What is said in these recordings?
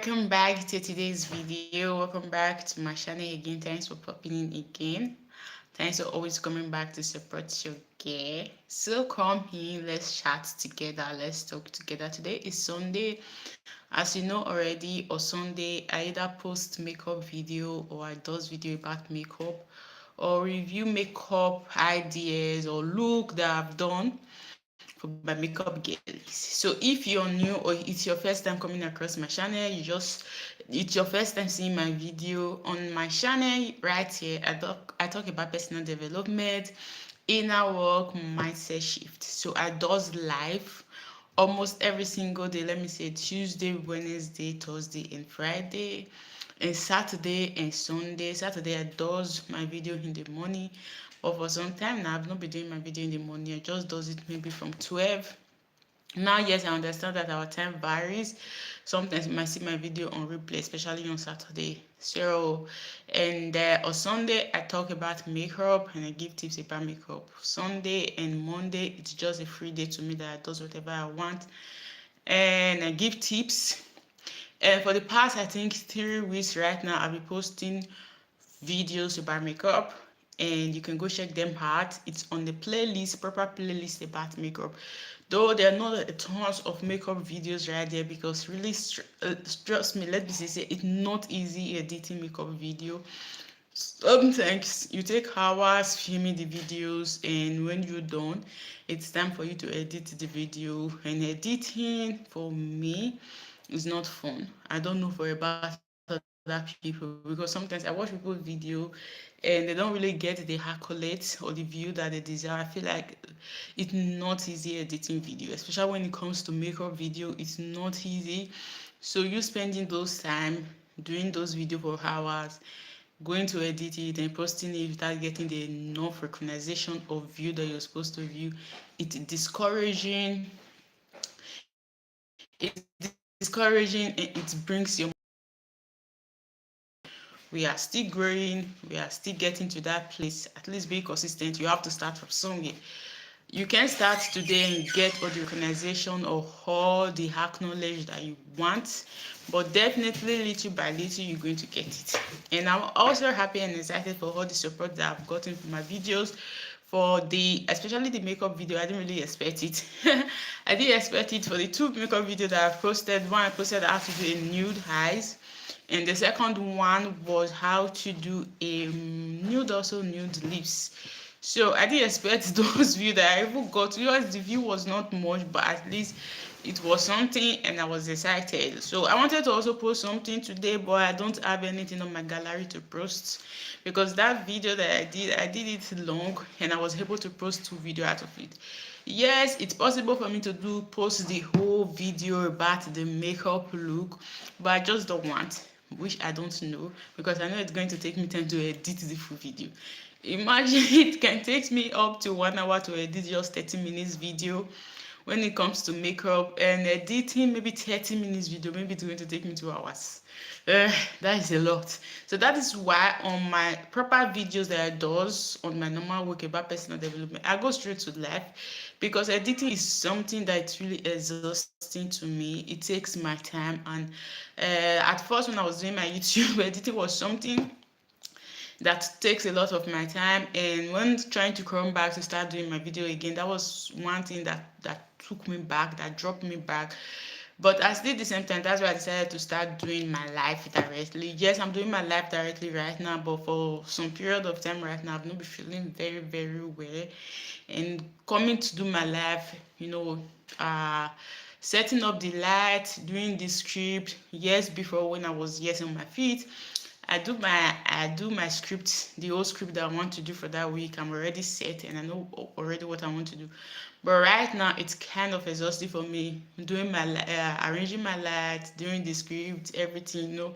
Welcome back to today's video. Welcome back to my channel again. Thanks for popping in again. Thanks for always coming back to support your girl. So come in, let's chat together. Let's talk together. Today is Sunday. As you know already, on Sunday I either post makeup video or I does video about makeup or review makeup ideas or look that I've done for my makeup girlies. So if you're new or it's your first time coming across my channel, it's your first time seeing my video on my channel right here. I talk about personal development, inner work, mindset shift. So I does live almost every single day. Let me say Tuesday, Wednesday, Thursday, and Friday, and Saturday and Sunday. Saturday I does my video in the morning, but for some time now I've not been doing my video in the morning. I just does it maybe from 12. Now, yes, I understand that our time varies. Sometimes you might see my video on replay, especially on Saturday. So, and on Sunday, I talk about makeup and I give tips about makeup. Sunday and Monday, it's just a free day to me that I do whatever I want. And I give tips. And for the past, I think 3 weeks right now, I'll be posting videos about makeup and you can go check them out. It's on the playlist, proper playlist about makeup, though there are not tons of makeup videos right there because really trust me, let me say it's not easy editing makeup video. Sometimes you take hours filming the videos and when you're done it's time for you to edit the video, and editing for me is not fun. I don't know for about other people because sometimes I watch people's video and they don't really get the accolades or the view that they deserve. I feel like it's not easy editing video, especially when it comes to makeup video. It's not easy. So you spending those time doing those video for hours, going to edit it and posting it without getting the enough recognition or view that you're supposed to view, it's discouraging. It's discouraging and it brings your we are still growing, we are still getting to that place. At least be consistent. You have to start from somewhere. You can start today and get all the recognition or all the acknowledge that you want, but definitely little by little you're going to get it. And I'm also happy and excited for all the support that I've gotten for my videos. For the especially the makeup video, I didn't really expect it. I didn't expect it. For the 2 makeup videos that I've posted, one I posted how to do a nude eyes, and the second one was how to do a nude, also nude lips. So I didn't expect those views that I even got. Because the view was not much, but at least it was something and I was excited. So I wanted to also post something today, but I don't have anything on my gallery to post because that video that I did it long and I was able to post 2 videos out of it. Yes, it's possible for me to post the whole video about the makeup look, but I just don't want, which I don't know because I know it's going to take me time to edit the full video. Imagine it can take me up to 1 hour to edit just 30 minutes video. When it comes to makeup and editing, maybe 30 minutes video, maybe it's going to take me 2 hours. That is a lot. So that is why on my proper videos that I does on my normal work about personal development, I go straight to life because editing is something that's really exhausting to me. It takes my time, and at first when I was doing my YouTube, editing was something that takes a lot of my time, and when trying to come back to start doing my video again, that was one thing that took me back, that dropped me back. But I still, at the same time, that's why I decided to start doing my life directly. Yes, I'm doing my life directly right now, but for some period of time right now I've not been feeling very well, and coming to do my life, uh setting up the light, doing the script. Yes, before when I was yes on my feet, I do my script, the whole script that I want to do for that week. I'm already set and I know already what I want to do. But right now it's kind of exhausting for me doing arranging my lights, doing the script, everything.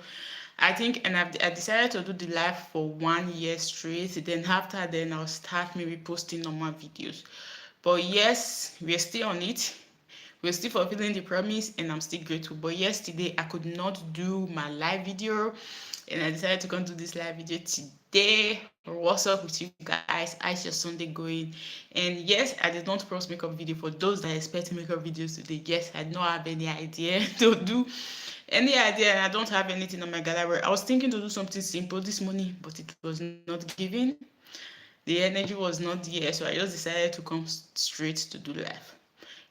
I think, and I decided to do the live for 1 year straight. Then after then I'll start maybe posting normal videos. But yes, we're still on it. We're still fulfilling the promise and I'm still grateful. But yesterday I could not do my live video and I decided to come do this live video today. What's up with you guys? How's your Sunday going? And yes, I did not post makeup video for those that expect makeup videos today. Yes, I don't have any idea to do Any idea? And I don't have anything on my gallery. I was thinking to do something simple this morning, but it was not given. The energy was not there, so I just decided to come straight to do live.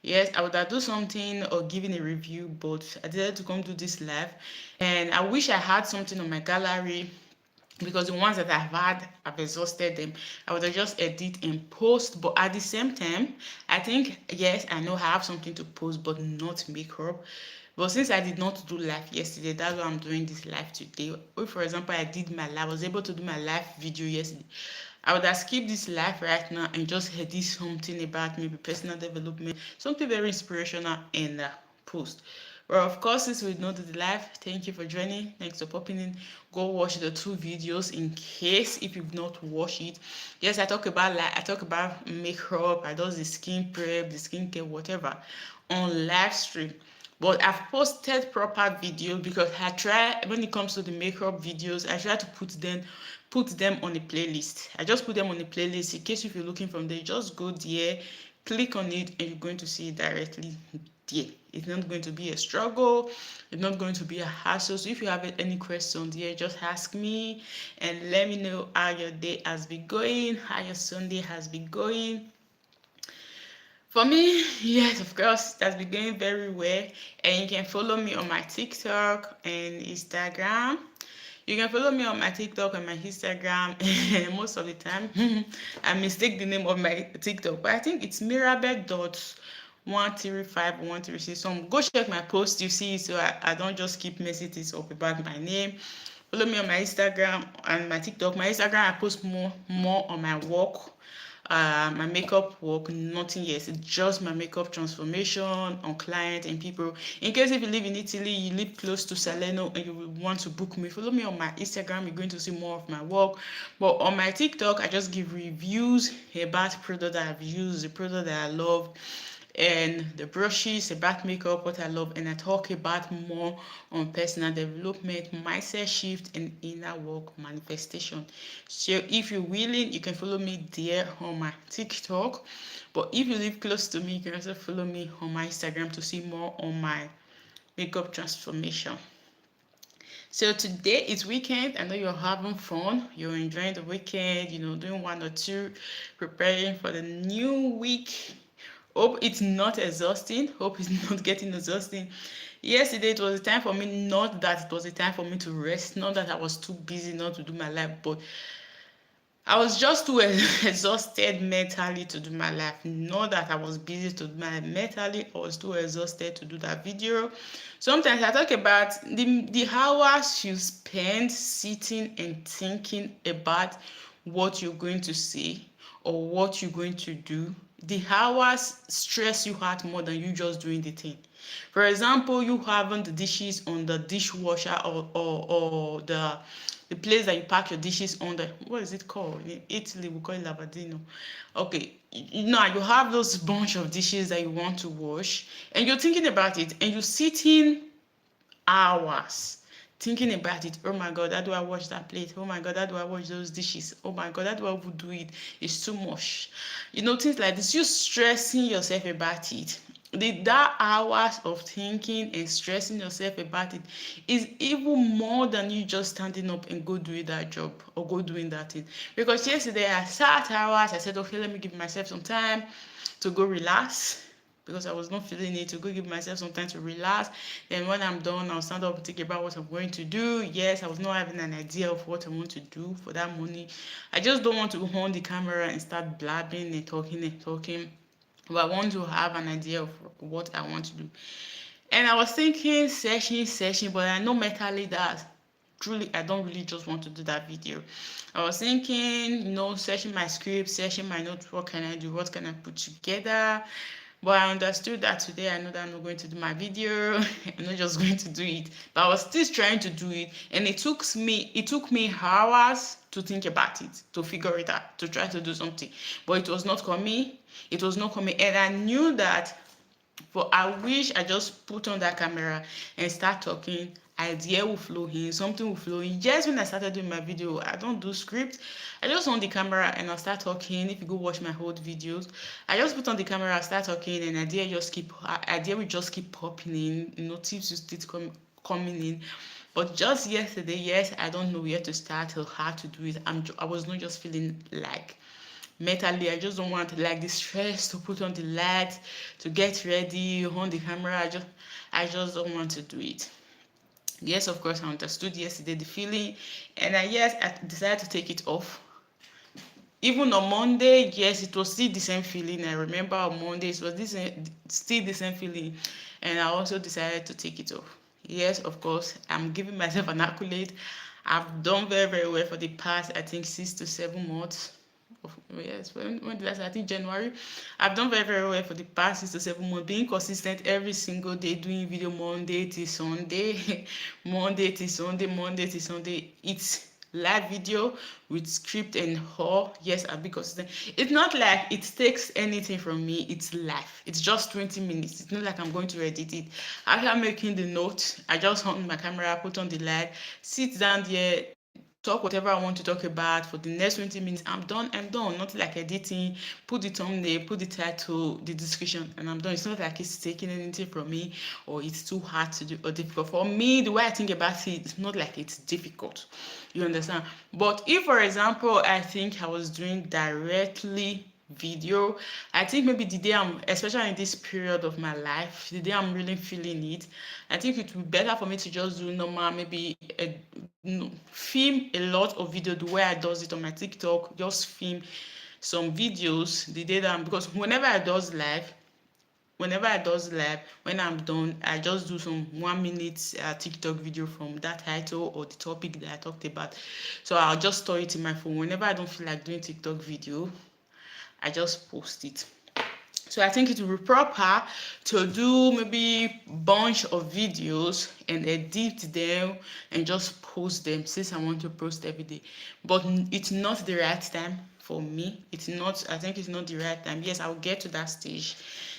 Yes, I would have do something or given a review, but I decided to come do this live. And I wish I had something on my gallery, because the ones that I've had, I've exhausted them. I would have just edit and post, but at the same time, I think, yes, I know I have something to post, but not makeup. But since I did not do live yesterday, that's why I'm doing this live today. If, for example, I did my live, I was able to do my live video yesterday, I would have skipped this live right now and just edit something about maybe personal development, something very inspirational, and post. Well, of course, since we know the live, thank you for joining. Thanks for popping in. Go watch the 2 videos in case if you've not watched it. Yes, I talk about makeup, I do the skin prep, the skincare, whatever, on live stream. But I've posted proper videos because I try, when it comes to the makeup videos, I try to put them on a playlist. I just put them on a playlist in case if you're looking from there, just go there, click on it, and you're going to see it directly there. It's not going to be a struggle, it's not going to be a hassle. So if you have any questions there, just ask me and let me know how your day has been going, how your Sunday has been going. For me, yes, of course, it has been going very well. And you can follow me on my TikTok and Instagram. You can follow me on my TikTok and my Instagram. Most of the time, I mistake the name of my TikTok, but I think it's Mirabel.135136. So go check my post, you see, so I don't just keep messing this up about my name. Follow me on my Instagram and my TikTok. My Instagram, I post more on my work, my makeup work, nothing else. It's just my makeup transformation on clients and people. In case if you live in Italy, you live close to Salerno and you want to book me, follow me on my Instagram. You're going to see more of my work. But on my TikTok, I just give reviews about product that I've used, the product that I love, and the brushes, about makeup, what I love, and I talk about more on personal development, mindset shift, and inner work manifestation. So if you're willing, you can follow me there on my TikTok. But if you live close to me, you can also follow me on my Instagram to see more on my makeup transformation. So today is weekend. I know you're having fun. You're enjoying the weekend, doing 1 or 2, preparing for the new week. Hope it's not exhausting. Hope it's not getting exhausting. Yesterday it was a time for me, not that it was a time for me to rest, not that I was too busy not to do my life, but I was just too exhausted mentally to do my life. Not that I was busy to do my life. Mentally, I was too exhausted to do that video. Sometimes I talk about the hours you spend sitting and thinking about what you're going to say or what you're going to do. The hours stress you out more than you just doing the thing. For example, you having the dishes on the dishwasher or the place that you pack your dishes under. What is it called? In Italy, we call it lavandino. Okay, now you have those bunch of dishes that you want to wash, and you're thinking about it, and you're sitting hours thinking about it. Oh my God, how do I wash that plate? Oh my God, how do I wash those dishes? Oh my God, how do I do it? It's too much. Things like this. You're stressing yourself about it. That hours of thinking and stressing yourself about it is even more than you just standing up and go doing that job or go doing that thing. Because yesterday I sat hours, I said, okay, let me give myself some time to go relax, because I was not feeling it, to go give myself some time to relax. Then when I'm done, I'll stand up and think about what I'm going to do. Yes, I was not having an idea of what I want to do for that money. I just don't want to hold the camera and start blabbing and talking. But I want to have an idea of what I want to do. And I was thinking, searching, but I know mentally that truly I don't really just want to do that video. I was thinking, searching my script, searching my notes, what can I do, what can I put together. But I understood that today I know that I'm not going to do my video. I'm not just going to do it. But I was still trying to do it. And it took me hours to think about it, to figure it out, to try to do something. But it was not coming. And I knew that, but I wish I just put on that camera and start talking. Idea will flow in, something will flow in. Just when I started doing my video, I don't do script. I just on the camera and I'll start talking. If you go watch my old videos, I just put on the camera, I start talking, and idea will just keep popping in. Tips will still coming in. But just yesterday, yes, I don't know where to start or how to do it. I was not just feeling like mentally. I just don't want like the stress to put on the lights, to get ready on the camera. I just don't want to do it. Yes, of course, I understood yesterday the feeling, and yes, I decided to take it off. Even on Monday, yes, it was still the same feeling. I remember on Monday it was still the same feeling, and I also decided to take it off. Yes, of course, I'm giving myself an accolade. I've done very, very well for the past, I think, 6 to 7 months. Yes, when did I start? I think January. I've done very, very well for the past 6 to 7 months, being consistent every single day, doing video Monday to Sunday, Monday to Sunday, Monday to Sunday. It's live video with script and all. Yes, I'll be consistent. It's not like it takes anything from me. It's live. It's just 20 minutes. It's not like I'm going to edit it. After making the notes, I just on my camera, put on the light, sit down there, talk whatever I want to talk about for the next 20 minutes. I'm done. I'm done. Not like editing, put the thumbnail, put the title, the description, and I'm done. It's not like it's taking anything from me or it's too hard to do or difficult. For me, the way I think about it, it's not like it's difficult. You understand? But if, for example, I think I was doing directly video, I think maybe the day I'm, especially in this period of my life, the day I'm really feeling it, I think it would be better for me to just do normal, maybe film a lot of video the way I does it on my TikTok, just film some videos the day that because whenever I does live, when I'm done, I just do some 1 minute TikTok video from that title or the topic that I talked about. So I'll just store it in my phone. Whenever I don't feel like doing TikTok video, I just post it. So I think it will be proper to do maybe bunch of videos and edit them and just post them since I want to post every day. But it's not the right time for me. It's not, I think it's not the right time. Yes, I'll get to that stage.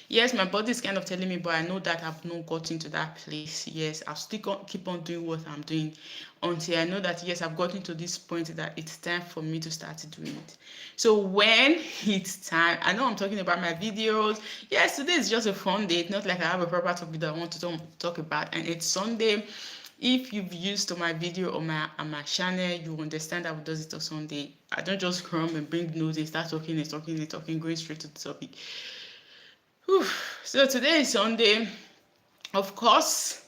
Yes, my body is kind of telling me, but I know that I've not gotten to that place. Yes, I'll still keep on doing what I'm doing until I know that, yes, I've gotten to this point that it's time for me to start doing it. So when it's time, I know I'm talking about my videos. Yes, today is just a fun day. It's not like I have a proper topic that I want to talk about, and it's Sunday. If you've used to my video on my channel, you understand that we does it on Sunday. I don't just come and bring notes and start talking, going straight to the topic. Whew. So today is Sunday. Of course,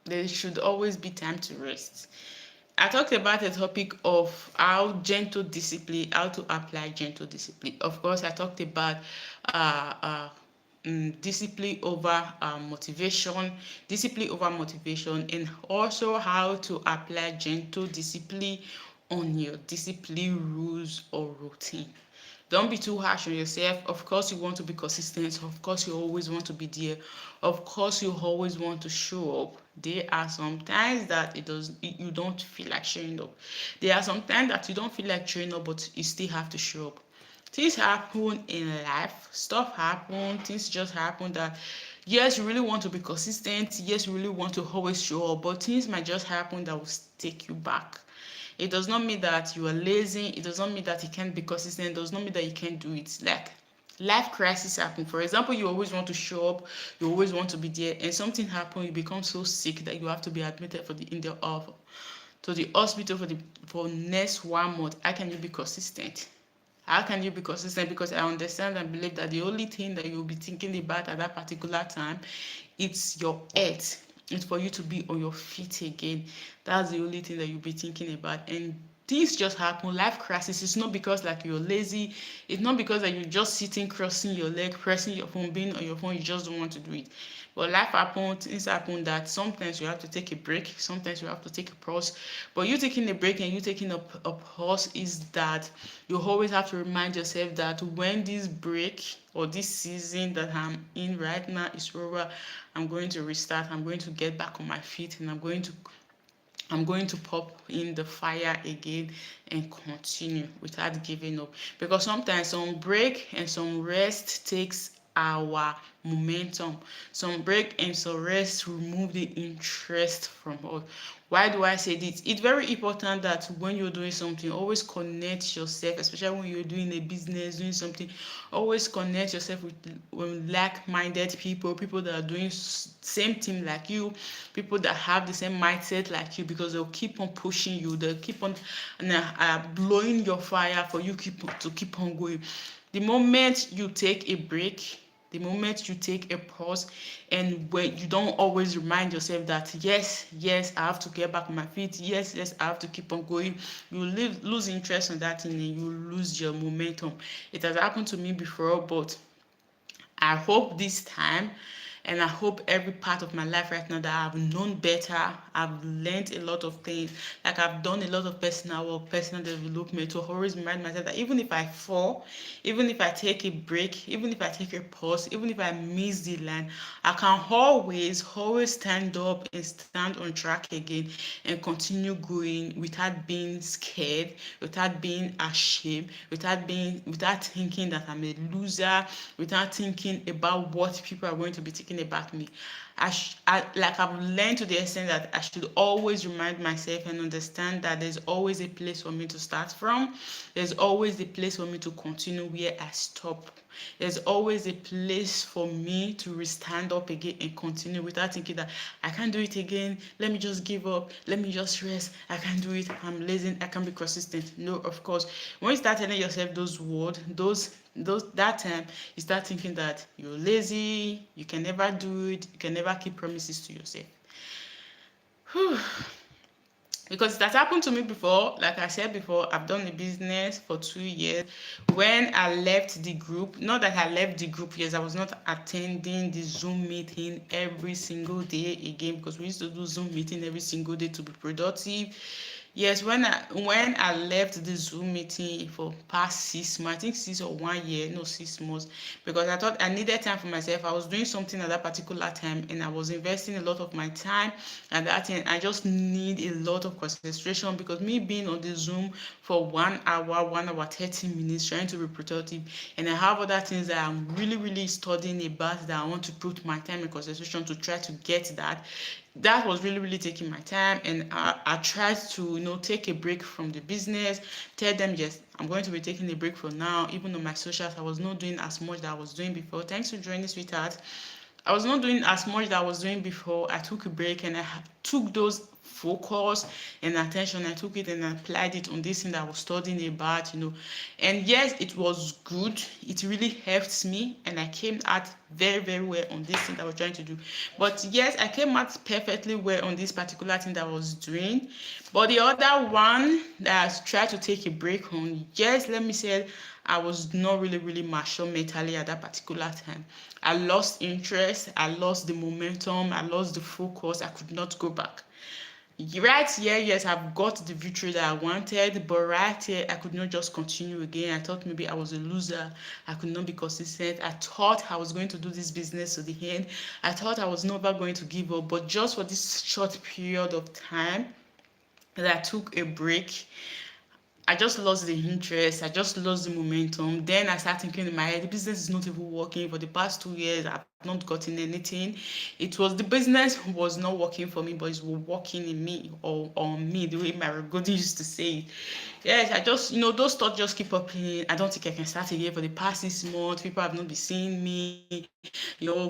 there should always be time to rest. I talked about the topic of how to apply gentle discipline. Of course, I talked about discipline over motivation, and also how to apply gentle discipline on your discipline rules or routine. Don't be too harsh on yourself. Of course, you want to be consistent. Of course, you always want to be there. Of course, you always want to show up. There are some times that you don't feel like showing up. There are some times that you don't feel like showing up, but you still have to show up. Things happen in life. Stuff happen. Things just happen that, yes, you really want to be consistent. Yes, you really want to always show up, but things might just happen that will take you back. It does not mean that you are lazy. It does not mean that you can't be consistent. It does not mean that you can't do it. Like life crisis happen. For example, you always want to show up, you always want to be there, and something happen. You become so sick that you have to be admitted to the hospital for next 1 month. How can you be consistent? How can you be consistent? Because I understand and believe that the only thing that you'll be thinking about at that particular time, it's your health. It's for you to be on your feet again. That's the only thing that you'll be thinking about. And things just happen. Life crisis. It's not because like you're lazy. It's not because that you're just sitting, crossing your leg, pressing your phone, being on your phone. You just don't want to do it. But life happens. Things happen that sometimes you have to take a break. Sometimes you have to take a pause. But you taking a break and you taking a pause is that you always have to remind yourself that when this break or this season that I'm in right now is over, I'm going to restart. I'm going to get back on my feet, and I'm going to pop in the fire again and continue without giving up. Because sometimes some break and some rest takes our momentum. Some break and some rest remove the interest from us. Why do I say this? It's very important that when you're doing something, always connect yourself, especially when you're doing a business, doing something, always connect yourself with like-minded people, people that are doing same thing like you, people that have the same mindset like you, because they'll keep on pushing you, they'll keep on blowing your fire for you to keep on going. The moment you take a break, the moment you take a pause, and when you don't always remind yourself that yes, I have to get back on my feet, yes, I have to keep on going, you lose interest in that thing and you lose your momentum. It has happened to me before, but I hope this time, and I hope every part of my life right now, that I've known better, I've learned a lot of things, like I've done a lot of personal work, personal development, to always remind myself that even if I fall, even if I take a break, even if I take a pause, even if I miss the line, I can always stand up and stand on track again and continue going without being scared, without being ashamed, without thinking that I'm a loser, without thinking about what people are going to be thinking about me. Like I've learned to the extent that I should always remind myself and understand that there's always a place for me to start from. There's always a place for me to continue where I stop. There's always a place for me to restand up again and continue without thinking that I can't do it again. Let me just give up. Let me just rest. I can't do it. I'm lazy. I can't be consistent. No, of course. When you start telling yourself those words, that time, you start thinking that you're lazy, you can never do it, you can never keep promises to yourself. Whew. Because that happened to me before. Like I said before, I've done the business for 2 years. When I left the group, not that I left the group, yes, I was not attending the Zoom meeting every single day again, because we used to do Zoom meeting every single day to be productive. Yes, when I left the Zoom meeting for past 6 months, I think 6 or 1 year, no, 6 months, because I thought I needed time for myself. I was doing something at that particular time, and I was investing a lot of my time at that time. I just need a lot of concentration, because me being on the Zoom for 1 hour, 30 minutes, trying to be productive, and I have other things that I'm really studying about, that I want to put my time and concentration to try to get that was really taking my time. And I tried to take a break from the business, tell them yes, I'm going to be taking a break for now. Even on my socials, I was not doing as much that I was doing before. Thanks for joining, sweetheart. I was not doing as much that I was doing before. I took a break, and I took those focus and attention. I took it and applied it on this thing that I was studying about. And yes, it was good. It really helped me, and I came out very well on this thing that I was trying to do. But yes, I came out perfectly well on this particular thing that I was doing. But the other one that I tried to take a break on, yes, let me say, I was not really mature mentally at that particular time. I lost interest, I lost the momentum, I lost the focus, I could not go back. Right here, yes, I've got the victory that I wanted, but right here, I could not just continue again. I thought maybe I was a loser. I could not be consistent. I thought I was going to do this business to the end. I thought I was never going to give up, but just for this short period of time that I took a break, I just lost the interest. I just lost the momentum. Then I started thinking in my head, the business is not even working. For the past 2 years, I've not gotten anything. The business was not working for me, but it was working in me, or on me, the way my Ragodi used to say it. Yes, I just, those thoughts just keep popping. I don't think I can start again. For the past 6 months, people have not been seeing me.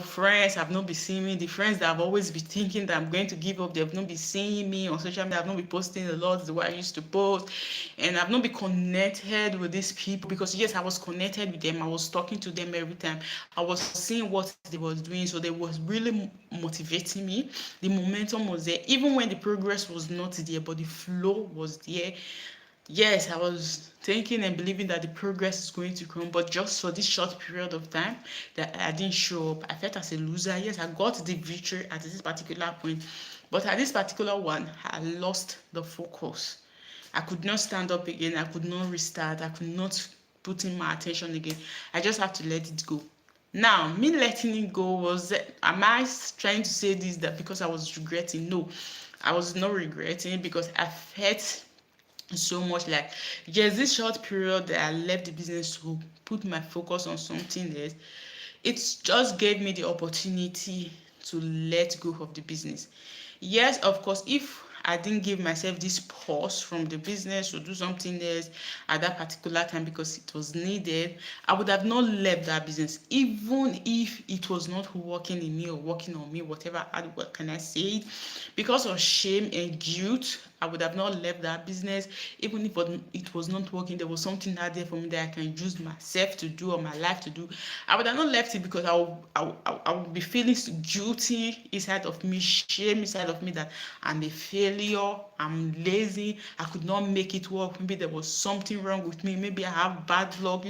Friends have not been seeing me. The friends that I've always been thinking that I'm going to give up, they have not been seeing me on social media. I've not been posting a lot the way I used to post. And I've not been connected with these people, because yes, I was connected with them. I was talking to them every time. I was seeing what they was doing. So they was really motivating me. The momentum was there. Even when the progress was not there, but the flow was there. Yes, I was thinking and believing that the progress is going to come, but just for this short period of time that I didn't show up, I felt as a loser. Yes, I got the victory at this particular point, but at this particular one, I lost the focus. I could not stand up again. I could not restart. I could not put in my attention again. I just have to let it go. Now, me letting it go am I trying to say this that because I was regretting? No, I was not regretting, because I felt so much like, yes, this short period that I left the business to put my focus on something else, It just gave me the opportunity to let go of the business. Yes, of course, if I didn't give myself this pause from the business to do something else at that particular time because it was needed, I would have not left that business, even if it was not working in me or working on me, whatever, what can I say it? Because of shame and guilt, I would have not left that business. Even if it was not working, there was something out there for me that I can use myself to do or my life to do. I would have not left it because I would be feeling guilty inside of me, shame inside of me that I'm a failure, I'm lazy, I could not make it work. Maybe there was something wrong with me, maybe I have bad luck,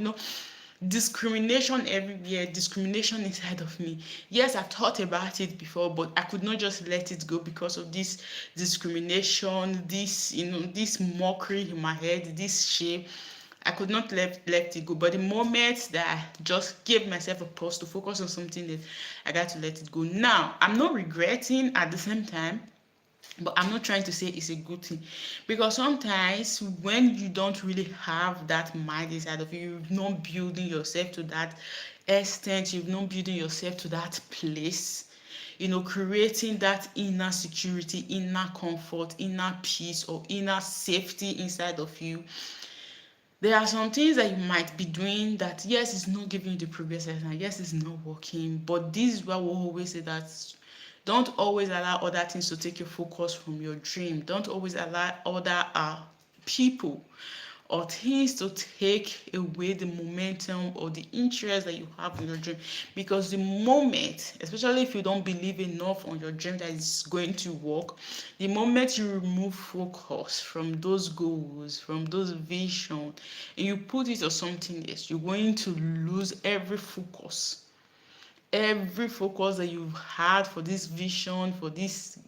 discrimination everywhere, discrimination inside of me. Yes, I've thought about it before, but I could not just let it go because of this discrimination, this mockery in my head, this shame. I could not let it go. But the moment that I just gave myself a pause to focus on something that I got to let it go. Now, I'm not regretting at the same time, but I'm not trying to say it's a good thing, because sometimes when you don't really have that mind inside of you, you've not building yourself to that extent, you've not building yourself to that place, creating that inner security, inner comfort, inner peace, or inner safety inside of you. There are some things that you might be doing that, yes, it's not giving you the progress, and yes, it's not working, but this is why we always say that don't always allow other things to take your focus from your dream. Don't always allow other people or things to take away the momentum or the interest that you have in your dream. Because the moment, especially if you don't believe enough on your dream that it's going to work, the moment you remove focus from those goals, from those visions, and you put it on something else, you're going to lose every focus that you've had for this vision, for this,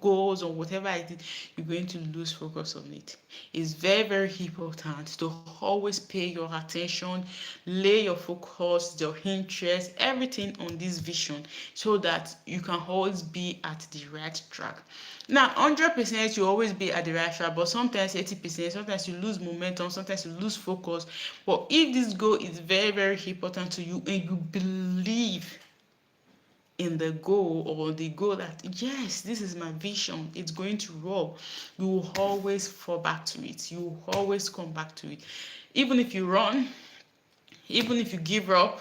goals or whatever it is, you're going to lose focus on it. It's very, very important to always pay your attention, lay your focus, your interest, everything on this vision so that you can always be at the right track. Now, 100% you always be at the right track, but sometimes 80%, sometimes you lose momentum, sometimes you lose focus. But if this goal is very, very important to you and you believe in the goal, or the goal that, yes, this is my vision, it's going to roll, you will always fall back to it. You will always come back to it. Even if you run, even if you give up,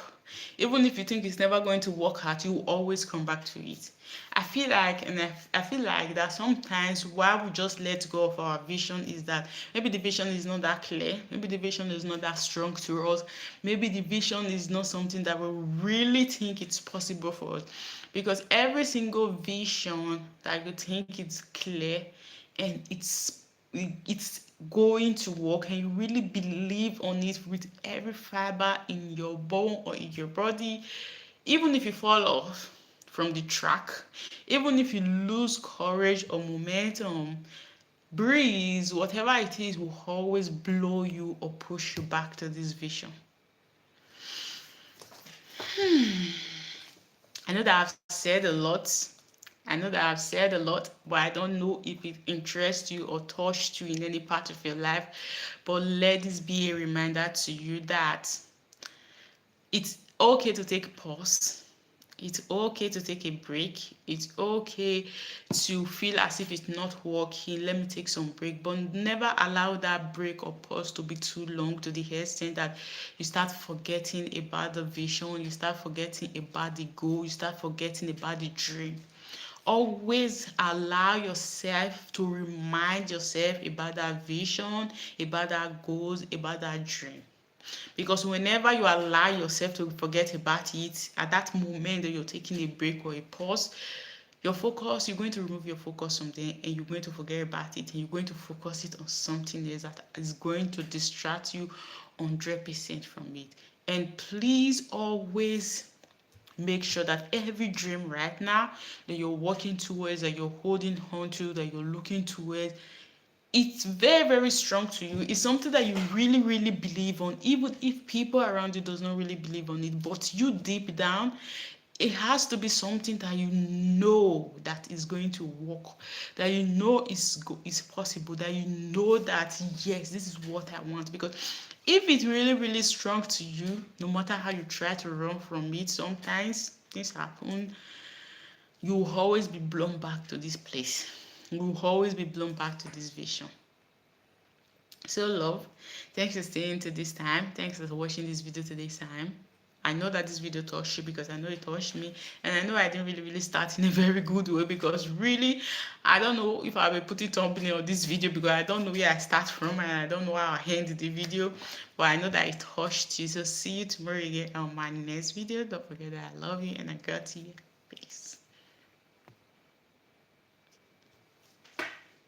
even if you think it's never going to work out, you will always come back to it. I feel like that sometimes why we just let go of our vision is that maybe the vision is not that clear, maybe the vision is not that strong to us, maybe the vision is not something that we really think it's possible for us. Because every single vision that you think it's clear and it's going to work, and you really believe on it with every fiber in your bone or in your body, even if you fall off from the track, even if you lose courage or momentum, breeze, whatever it is, will always blow you or push you back to this vision. I know that I've said a lot. But I don't know if it interests you or touched you in any part of your life. But let this be a reminder to you that it's okay to take a pause. It's okay to take a break. It's okay to feel as if it's not working. Let me take some break. But never allow that break or pause to be too long, to the extent that you start forgetting about the vision, you start forgetting about the goal, you start forgetting about the dream. Always allow yourself to remind yourself about that vision, about that goals, about that dream. Because whenever you allow yourself to forget about it, at that moment that you're taking a break or a pause, you're going to remove your focus from there, and you're going to forget about it, and you're going to focus it on something else that is going to distract you 100% from it. And please always make sure that every dream right now that you're working towards, that you're holding on to, that you're looking towards, it's very, very strong to you. It's something that you really, really believe on, even if people around you does not really believe on it. But you deep down, It has to be something that you know that is going to work, that you know is possible, that you know that yes, this is what I want. Because if it's really really strong to you, no matter how you try to run from it, sometimes things happen. You will always be blown back to this place. You will always be blown back to this vision. So love, thanks for staying to this time. Thanks for watching this video to this time. I know that this video touched you because I know it touched me, and I know I didn't really really start in a very good way, because really I don't know if I'll be putting thumbnail on this video because I don't know where I start from and I don't know how I end the video, but I know that it touched you. So see you tomorrow again on my next video. Don't forget that I love you and I got you. Peace.